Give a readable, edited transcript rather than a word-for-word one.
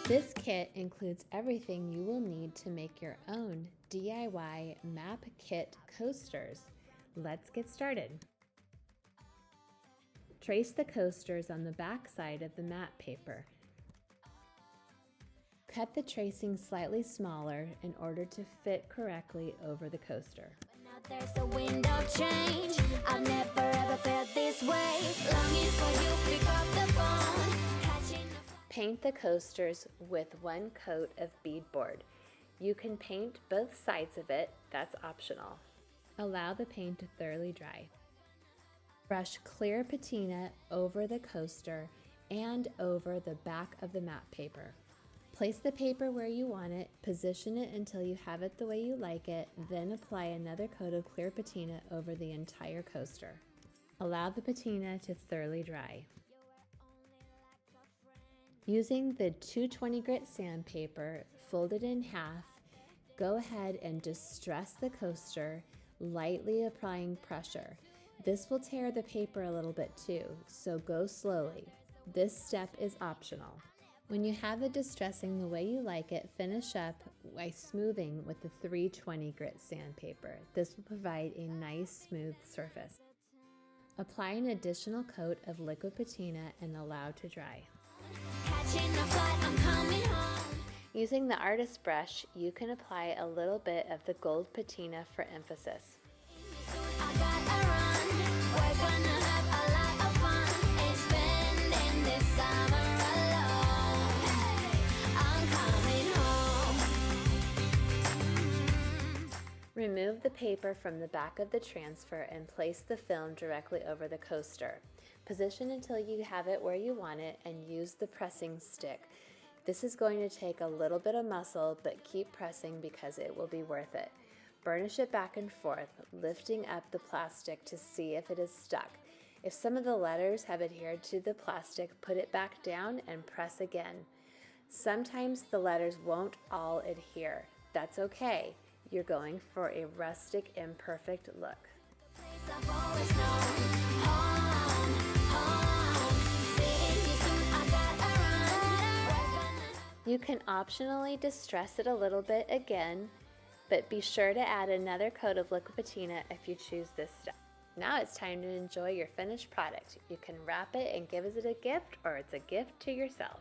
This kit includes everything you will need to make your own DIY map kit coasters. Let's get started. Trace the coasters on the back side of the map paper. Cut the tracing slightly smaller in order to fit correctly over the coaster. Now there's a window change. I've never ever felt this way. Longing for you, pick up the phone. Catching the Paint the coasters with one coat of beadboard. You can paint both sides of it, that's optional. Allow the paint to thoroughly dry. Brush clear patina over the coaster and over the back of the map paper. Place the paper where you want it, position it until you have it the way you like it, then apply another coat of clear patina over the entire coaster. Allow the patina to thoroughly dry. Using the 220 grit sandpaper, fold it in half, go ahead and distress the coaster, lightly applying pressure. This will tear the paper a little bit too, so go slowly. This step is optional. When you have it distressing the way you like it, finish up by smoothing with the 320 grit sandpaper. This will provide a nice smooth surface. Apply an additional coat of liquid patina and allow to dry. catching a flight, I'm coming home. Using the artist brush, you can apply a little bit of the gold patina for emphasis. I gotta run. We're gonna have a lot of fun. Ain't spending this summer alone. Hey, I'm coming home. Remove the paper from the back of the transfer and place the film directly over the coaster. Position until you have it where you want it and use the pressing stick. This is going to take a little bit of muscle, but keep pressing because it will be worth it. Burnish it back and forth, lifting up the plastic to see if it is stuck. If some of the letters have adhered to the plastic, put it back down and press again. Sometimes the letters won't all adhere. That's okay. You're going for a rustic, imperfect look. Place I've always known. Home, home. Seeing you soon, I gotta run. We're gonna You can optionally distress it a little bit again, but be sure to add another coat of liquid patina if you choose this step. Now it's time to enjoy your finished product. You can wrap it and give it a gift, or it's a gift to yourself.